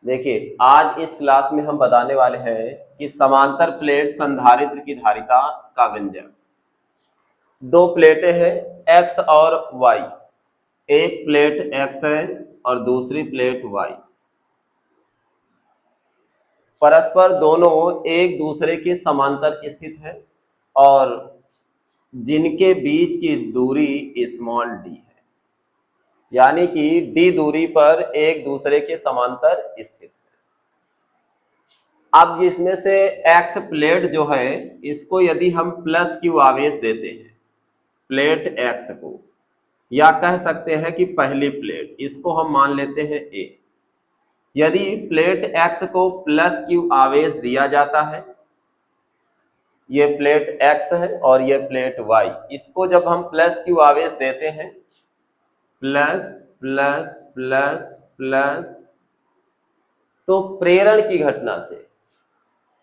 देखिए, आज इस क्लास में हम बताने वाले हैं कि समांतर प्लेट संधारित्र की धारिता का व्यंजक। दो प्लेटें हैं X और Y। एक प्लेट X है और दूसरी प्लेट Y। परस्पर दोनों एक दूसरे के समांतर स्थित है और जिनके बीच की दूरी स्मॉल d है, यानी कि d दूरी पर एक दूसरे के समांतर स्थित है। अब जिसमें से X प्लेट जो है, इसको यदि हम प्लस Q आवेश देते हैं प्लेट X को, या कह सकते हैं कि पहली प्लेट, इसको हम मान लेते हैं A। यदि प्लेट X को प्लस Q आवेश दिया जाता है, ये प्लेट X है और ये प्लेट Y, इसको जब हम प्लस Q आवेश देते हैं, प्लस प्लस प्लस प्लस, तो प्रेरण की घटना से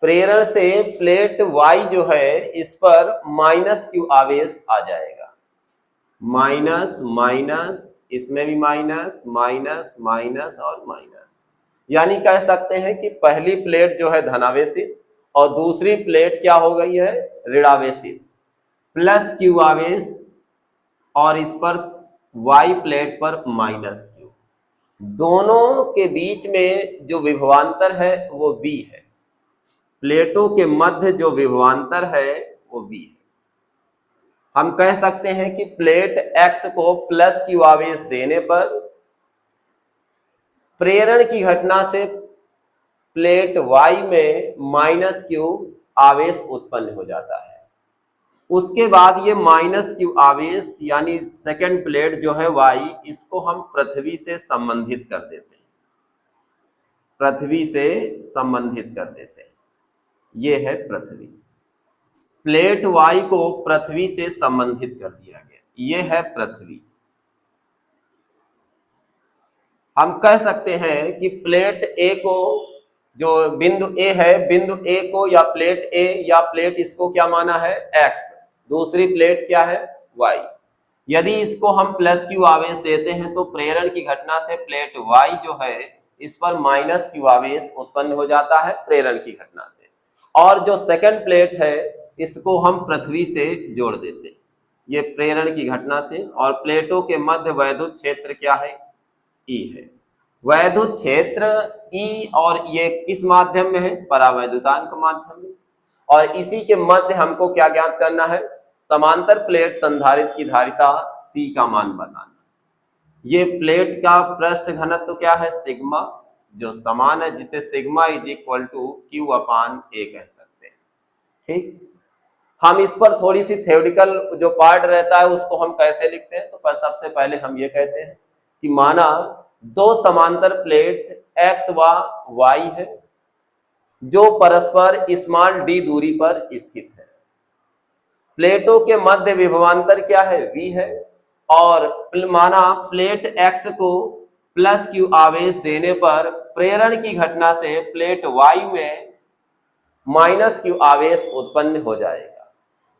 प्लेट Y जो है, इस पर माइनस Q आवेश आ जाएगा। माइनस माइनस, इसमें भी माइनस माइनस माइनस और माइनस, यानी कह सकते हैं कि पहली प्लेट जो है धनावेशित और दूसरी प्लेट क्या हो गई है, ऋणावेशित। प्लस Q आवेश और इस पर Y प्लेट पर माइनस Q। दोनों के बीच में जो विभवांतर है वो V है। प्लेटों के मध्य जो विभवांतर है वो V है। हम कह सकते हैं कि प्लेट X को प्लस Q आवेश देने पर प्रेरण की घटना से प्लेट Y में माइनस Q आवेश उत्पन्न हो जाता है। उसके बाद ये माइनस Q आवेश यानी सेकंड प्लेट जो है Y, इसको हम पृथ्वी से संबंधित कर देते हैं। पृथ्वी से संबंधित कर देते हैं, ये है पृथ्वी। प्लेट Y को पृथ्वी से संबंधित कर दिया गया, ये है पृथ्वी। हम कह सकते हैं कि प्लेट A को, जो बिंदु A है, बिंदु A को या प्लेट A या प्लेट इसको क्या माना है, X। दूसरी प्लेट क्या है, Y। यदि इसको हम प्लस Q आवेश देते हैं तो प्रेरण की घटना से प्लेट Y जो है, इस पर माइनस Q आवेश उत्पन्न हो जाता है प्रेरण की घटना से। और जो सेकंड प्लेट है, इसको हम पृथ्वी से जोड़ देते हैं, ये प्रेरण की घटना से। और प्लेटों के मध्य वैद्युत क्षेत्र क्या है, E है। वैद्युत क्षेत्र E, और ये किस माध्यम में है, परावैद्युतांक माध्यम में। और इसी के मध्य हमको क्या ज्ञात करना है, समांतर प्लेट संधारित्र की धारिता C का मान बनाना। ये प्लेट का पृष्ठ घनत्व क्या है, सिग्मा, जो समान है, जिसे sigma is equal to Q upon A कह सकते हैं। ठीक, हम इस पर थोड़ी सी थ्योरेटिकल जो पार्ट रहता है उसको हम कैसे लिखते हैं, तो सबसे पहले हम ये कहते हैं कि माना दो समांतर प्लेट X व Y है, जो परस्पर स्मॉल d दूरी पर स्थित है। प्लेटों के मध्य विभवांतर क्या है, V है। और माना प्लेट X को प्लस Q आवेश देने पर प्रेरण की घटना से प्लेट Y में माइनस Q आवेश उत्पन्न हो जाएगा।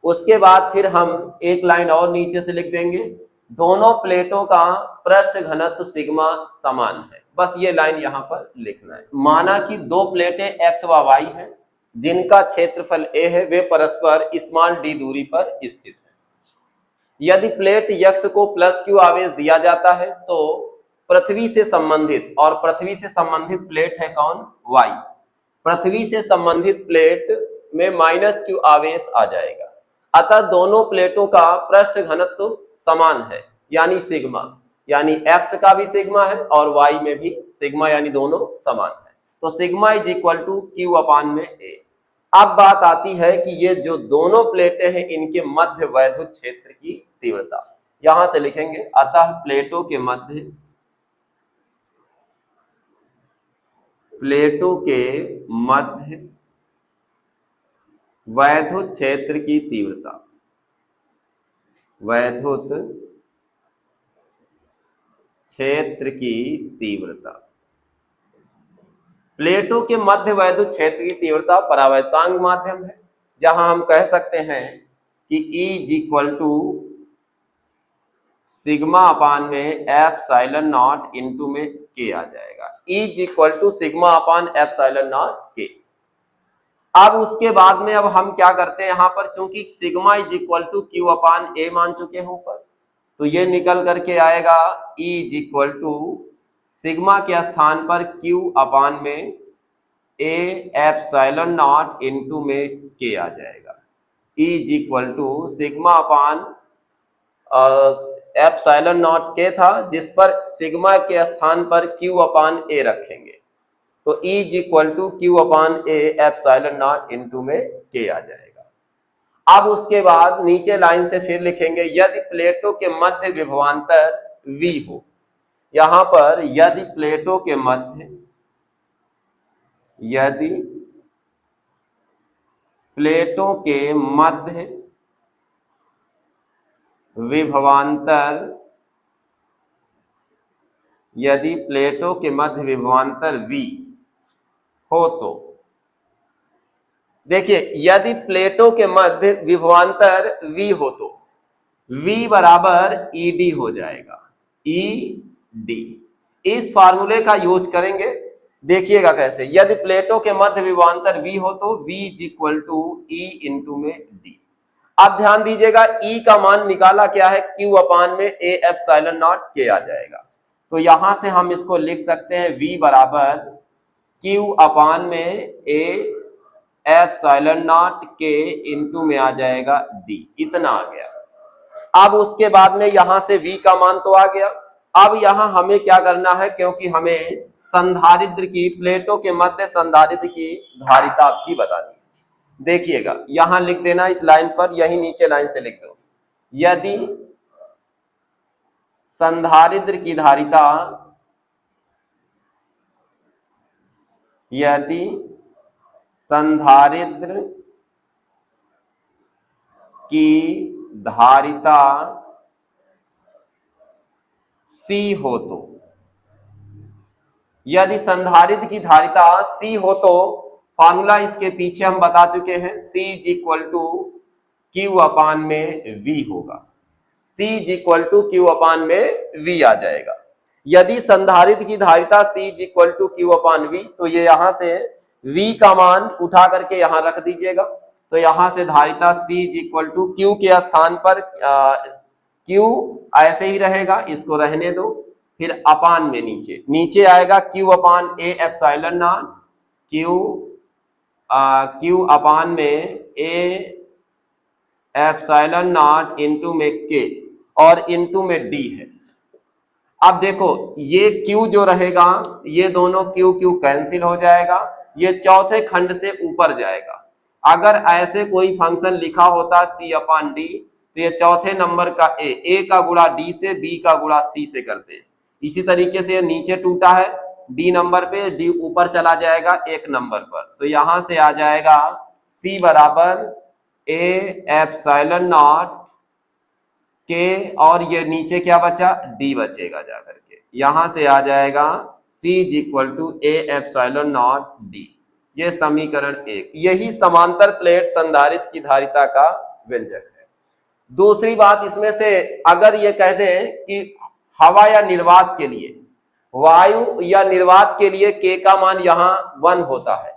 उसके बाद फिर हम एक लाइन और नीचे से लिख देंगे, दोनों प्लेटों का पृष्ठ घनत्व सिग्मा समान है। बस ये लाइन यहाँ पर लिखना है। माना कि दो प्लेटें X व Y हैं, जिनका क्षेत्रफल A है, वे परस्पर स्मॉल d दूरी पर स्थित है। यदि प्लेट X को प्लस Q आवेश दिया जाता है तो पृथ्वी से संबंधित, और पृथ्वी से संबंधित प्लेट है कौन, Y। पृथ्वी से संबंधित प्लेट में माइनस Q आवेश आ जाएगा। अतः दोनों प्लेटों का पृष्ठ घनत्व समान है, यानी सिग्मा, यानी X का भी सिग्मा है और Y में भी सिग्मा, यानी दोनों समान है। तो sigma is equal to Q upon में A। अब बात आती है कि ये जो दोनों प्लेटें हैं, इनके मध्य वैद्युत क्षेत्र की तीव्रता यहां से लिखेंगे। अतः प्लेटों के मध्य वैद्युत क्षेत्र की तीव्रता, वैद्युत क्षेत्र की तीव्रता, प्लेटों के मध्य वैद्युत क्षेत्र की तीव्रता परावैद्युतांक माध्यम है, जहां हम कह सकते हैं कि E is equal to sigma upon में एप्सिलॉन नॉट इनटू में के आ जाएगा। E is equal to sigma upon epsilon not के। अब उसके बाद में अब हम क्या करते हैं, यहां पर चूंकि sigma is equal to Q upon A मान चुके हैं ऊपर, तो ये निकल करके आएगा E is equal to sigma के स्थान पर क्यू अपान में ए एप्सिलॉन नॉट इनटू में के आ जाएगा। E is equal to sigma upon epsilon not के था, जिस पर सिग्मा के स्थान पर क्यू अपान ए रखेंगे, तो E is equal to Q upon A epsilon not into में के आ जाएगा। अब उसके बाद नीचे लाइन से फिर लिखेंगे यदि प्लेटों के मध्य विभवांतर V हो। यहां पर यदि प्लेटों के मध्य विभवांतर V हो तो देखिए, यदि प्लेटों के मध्य विभवांतर V हो तो V बराबर ED हो जाएगा। ED इस फार्मूले का यूज करेंगे, देखिएगा कैसे। यदि प्लेटों के मध्य विभवांतर V हो तो V is equal to E into में D। अब ध्यान दीजिएगा, E का मान निकाला क्या है, Q अपान में A एप्सिलॉन नॉट K आ जाएगा। तो यहां से हम इसको लिख सकते हैं V बराबर Q अपान में A epsilon not K into में आ जाएगा D। इतना आ गया। अब उसके बाद में यहां से V का मान तो आ गया। अब यहां हमें क्या करना है, क्योंकि हमें संधारित्र की, प्लेटों के मध्य संधारित्र की धारिता भी बतानी है। देखिएगा, यहां लिख देना इस लाइन पर, यही नीचे लाइन से लिख दो। यदि संधारित्र की धारिता C हो तो, यदि संधारित्र की धारिता C हो तो फॉर्मूला इसके पीछे हम बता चुके हैं, C is equal to Q upon में V होगा। C is equal to Q upon में V आ जाएगा। यदि संधारित्र की धारिता C is equal to Q upon V, तो ये यहां से V का मान उठा करके यहां रख दीजिएगा। तो यहां से धारिता C is equal to Q के स्थान पर Q ऐसे ही रहेगा, इसको रहने दो, फिर अपान में नीचे आएगा Q upon A epsilon not, Q upon में A एप्सिलॉन नॉट इनटू में K और इनटू में D है। अब देखो, ये Q जो रहेगा, ये दोनों Q कैंसिल हो जाएगा, ये चौथे खंड से ऊपर जाएगा। अगर ऐसे कोई फंक्शन लिखा होता C अपान D, तो ये चौथे नंबर का A का गुणा D से, B का गुणा C से करते। इसी तरीके से नीचे टूटा है D नंबर पे, D ऊपर चला जाएगा 1 नंबर पर, तो यहां से आ जाएगा C बराबर A एप्सिलॉन नॉट K, और ये नीचे क्या बचा, D बचेगा जाकर के। यहां से आ जाएगा C is equal to A epsilon not D। ये समीकरण 1। यही समांतर प्लेट संधारित्र की धारिता का व्यंजक है। दूसरी बात इसमें से, अगर ये कह दें कि हवा या निर्वात के लिए, वायु या निर्वात के लिए K का मान यहां 1 होता है,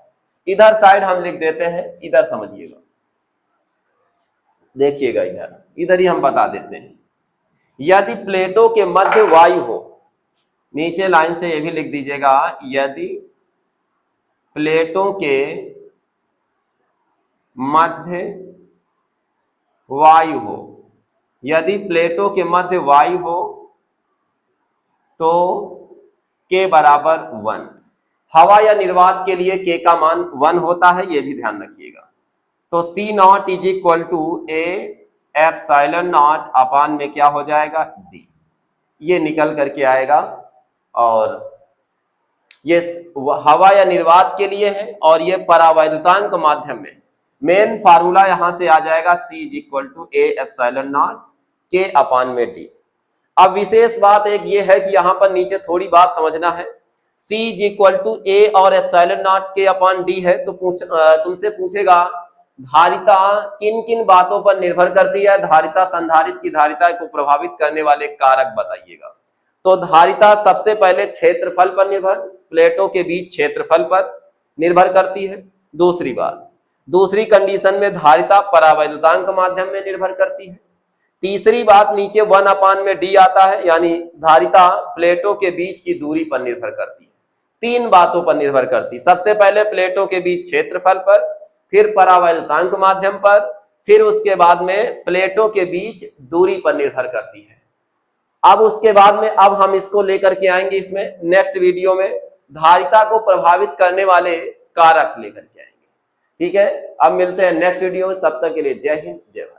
इधर साइड हम लिख देते हैं, इधर समझिएगा, देखिएगा, इधर ही हम बता देते हैं। यदि प्लेटों के मध्य वायु हो, नीचे लाइन से ये भी लिख दीजिएगा, यदि प्लेटों के मध्य वायु हो, यदि प्लेटों के मध्य वायु हो तो K बराबर 1। हवा या निर्वात के लिए K का मान 1 होता है, ये भी ध्यान रखिएगा। तो C naught is equal to A epsilon naught upon में क्या हो जाएगा, D। ये निकल करके आएगा, और ये हवा या निर्वात के लिए है, और ये परावैद्युतांक माध्यम में मेन फार्मूला यहां से आ जाएगा C is equal to A epsilon not K upon में D। अब विशेष बात एक ये है कि यहां पर नीचे थोड़ी बात समझना है। C is equal to A और epsilon not K upon D है, तो तुमसे पूछेगा धारिता किन किन बातों पर निर्भर करती है? धारिता संधारित्र की धारिता को प्रभावित करने वाले कारक बताइएगा। तो धारिता सबसे पहले क्षेत्रफल पर निर्भर, प्लेटों के बीच क्षेत्रफल पर निर्भर करती है। दूसरी बात, दूसरी कंडीशन में धारिता परावैद्युतांक माध्यम में निर्भर करती है। तीसरी बात, नीचे 1/d आता है, यानी धारिता प्लेटों के बीच की दूरी पर निर्भर करती है। तीन बातों पर निर्भर करती है, सबसे पहले प्लेटों के बीच क्षेत्रफल पर, फिर परावैद्युतांक माध्यम पर, फिर उसके बाद में प्लेटों के बीच दूरी पर निर्भर करती है। अब उसके बाद में अब हम इसको लेकर के आएंगे इसमें नेक्स्ट वीडियो में, धारिता को प्रभावित करने वाले कारक लेकर के आएंगे। ठीक है, अब मिलते हैं नेक्स्ट वीडियो में, तब तक के लिए जय हिंद जय भारत।